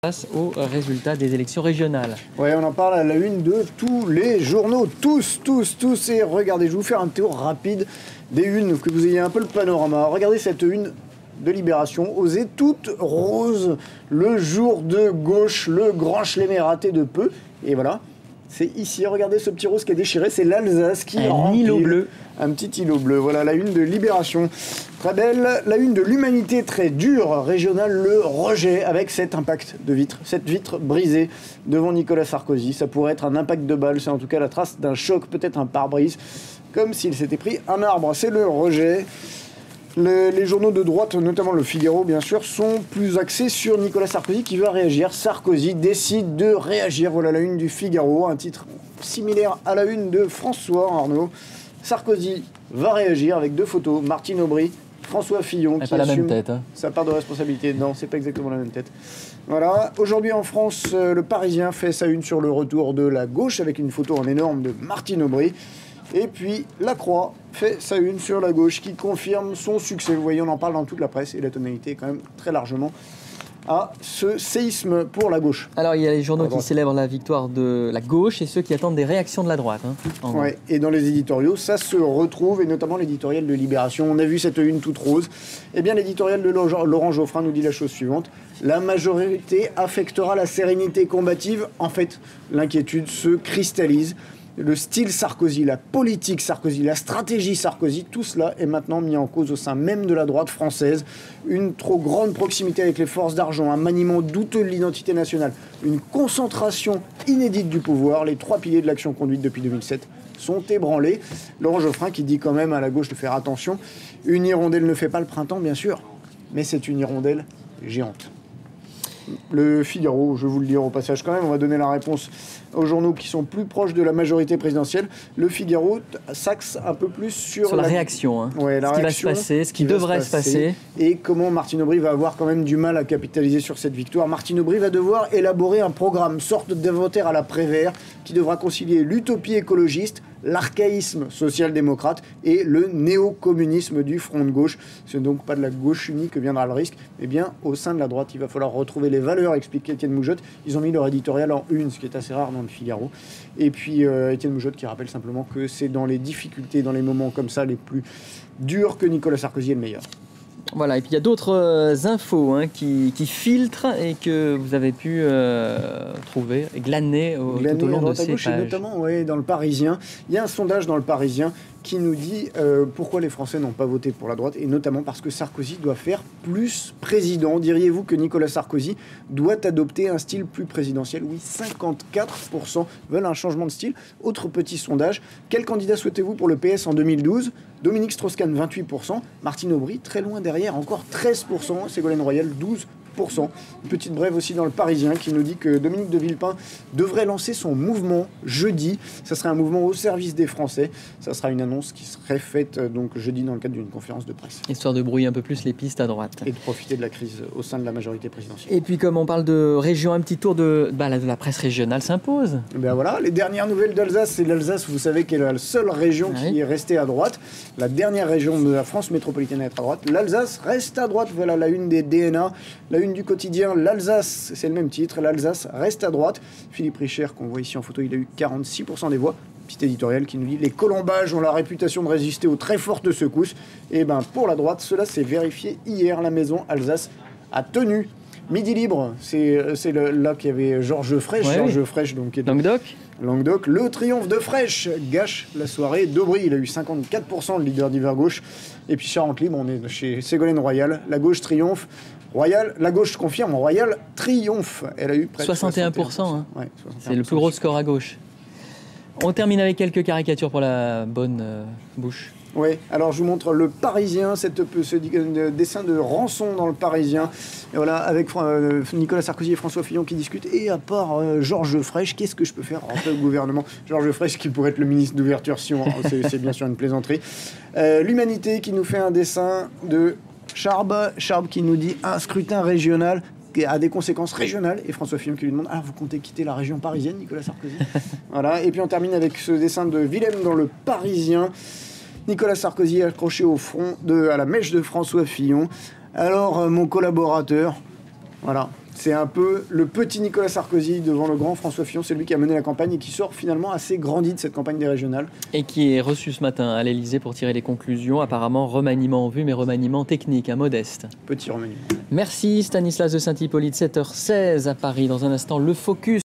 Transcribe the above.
Face aux résultats des élections régionales. Ouais, on en parle à la une de tous les journaux, tous. Et regardez, je vais vous faire un tour rapide des unes, que vous ayez un peu le panorama. Regardez cette une de Libération, osée toute rose, le jour de gauche, le grand chelem raté de peu. Et voilà, c'est ici, regardez ce petit rose qui est déchiré, c'est l'Alsace qui remplit. Îlot bleu. Un petit îlot bleu, voilà la une de Libération. Très belle, la une de l'Humanité, très dure, régionale, le rejet avec cet impact de vitre, cette vitre brisée devant Nicolas Sarkozy. Ça pourrait être un impact de balle, c'est en tout cas la trace d'un choc, peut-être un pare-brise, comme s'il s'était pris un arbre. C'est le rejet. Les journaux de droite, notamment le Figaro bien sûr, sont plus axés sur Nicolas Sarkozy qui va réagir. Sarkozy décide de réagir. Voilà la une du Figaro, un titre similaire à la une de François Arnaud. Sarkozy va réagir avec deux photos, Martine Aubry, François Fillon, qui pas la assume même tête, hein. sa part de responsabilité. Non, c'est pas exactement la même tête. Voilà. Aujourd'hui en France, le Parisien fait sa une sur le retour de la gauche avec une photo en énorme de Martine Aubry. Et puis La Croix fait sa une sur la gauche qui confirme son succès. Vous voyez, on en parle dans toute la presse et la tonalité est quand même très largement à ce séisme pour la gauche. Alors il y a les journaux qui célèbrent la victoire de la gauche et ceux qui attendent des réactions de la droite. Ouais, et dans les éditoriaux, ça se retrouve, et notamment l'éditorial de Libération. On a vu cette une toute rose. Eh bien, l'éditorial de Laurent Geoffrin nous dit la chose suivante. La majorité affectera la sérénité combative. En fait, l'inquiétude se cristallise. Le style Sarkozy, la politique Sarkozy, la stratégie Sarkozy, tout cela est maintenant mis en cause au sein même de la droite française. Une trop grande proximité avec les forces d'argent, un maniement douteux de l'identité nationale, une concentration inédite du pouvoir. Les trois piliers de l'action conduite depuis 2007 sont ébranlés. Laurent Geoffrin qui dit quand même à la gauche de faire attention. Une hirondelle ne fait pas le printemps, bien sûr, mais c'est une hirondelle géante. Le Figaro, je vais vous le dire au passage quand même, on va donner la réponse aux journaux qui sont plus proches de la majorité présidentielle. Le Figaro s'axe un peu plus sur la réaction, hein. Ouais, ce qui va se passer, ce qui devrait se passer. Et comment Martine Aubry va avoir quand même du mal à capitaliser sur cette victoire. Martine Aubry va devoir élaborer un programme, sorte d'inventaire à la Prévert, qui devra concilier l'utopie écologiste, l'archaïsme social-démocrate et le néo-communisme du front de gauche. C'est donc pas de la gauche unie que viendra le risque, mais bien au sein de la droite. Il va falloir retrouver les valeurs, explique Étienne Moujotte. Ils ont mis leur éditorial en une, ce qui est assez rare dans le Figaro. Et puis Étienne Moujotte qui rappelle simplement que c'est dans les difficultés, dans les moments comme ça, les plus durs, que Nicolas Sarkozy est le meilleur. Voilà, et puis il y a d'autres infos qui filtrent et que vous avez pu trouver et glaner tout au long de ces pages. Et notamment dans le Parisien. Il y a un sondage dans le Parisien qui nous dit pourquoi les Français n'ont pas voté pour la droite, et notamment parce que Sarkozy doit faire plus président. Diriez-vous que Nicolas Sarkozy doit adopter un style plus présidentiel? Oui, 54% veulent un changement de style. Autre petit sondage, quel candidat souhaitez-vous pour le PS en 2012? Dominique Strauss-Kahn, 28%. Martine Aubry, très loin derrière, encore 13%. Ségolène Royal, 12%. Une petite brève aussi dans le Parisien qui nous dit que Dominique de Villepin devrait lancer son mouvement jeudi. Ça serait un mouvement au service des Français. Ça sera une annonce qui serait faite donc jeudi dans le cadre d'une conférence de presse. Histoire de brouiller un peu plus les pistes à droite. Et de profiter de la crise au sein de la majorité présidentielle. Et puis comme on parle de région, un petit tour de la presse régionale s'impose. Ben voilà, les dernières nouvelles d'Alsace. C'est l'Alsace, vous savez, qui est la seule région qui est restée à droite. La dernière région de la France métropolitaine à être à droite. L'Alsace reste à droite. Voilà la une des DNA. La une du quotidien, l'Alsace, c'est le même titre, l'Alsace reste à droite. Philippe Richer, qu'on voit ici en photo, il a eu 46% des voix. Petit éditorial qui nous dit « Les colombages ont la réputation de résister aux très fortes secousses ». Et bien pour la droite, cela s'est vérifié hier. La maison Alsace a tenu. Midi libre, c'est là qu'il y avait Georges Frêche. Ouais, Georges Frêche, donc, qui est Languedoc. Le triomphe de Frêche gâche la soirée d'Aubry. Il a eu 54%, le leader d'hiver gauche. Et puis Charente Libre, on est chez Ségolène Royal. La gauche triomphe. La gauche confirme, Royal triomphe. Elle a eu presque 61%. Hein. Ouais, 61%. C'est le plus gros score à gauche. On termine avec quelques caricatures pour la bonne bouche. Oui, alors je vous montre le Parisien, ce dessin de Rançon dans le Parisien. Et voilà, avec Nicolas Sarkozy et François Fillon qui discutent. Et à part Georges Frêche, qu'est-ce que je peux faire rentrer au gouvernement? Georges Frêche qui pourrait être le ministre d'ouverture si c'est bien sûr une plaisanterie. L'Humanité qui nous fait un dessin de Charb qui nous dit un scrutin régional qui a des conséquences régionales, et François Fillon qui lui demande « Ah, vous comptez quitter la région parisienne, Nicolas Sarkozy ?» Voilà, et puis on termine avec ce dessin de Willem dans le Parisien. Nicolas Sarkozy accroché au front à la mèche de François Fillon. Alors, mon collaborateur, voilà, C'est un peu le petit Nicolas Sarkozy devant le grand François Fillon, c'est lui qui a mené la campagne et qui sort finalement assez grandi de cette campagne des régionales. Et qui est reçu ce matin à l'Elysée pour tirer les conclusions. Apparemment, remaniement en vue, mais remaniement technique, modeste. Petit remaniement. Merci Stanislas de Saint-Hippolyte, 7h16 à Paris. Dans un instant, le focus.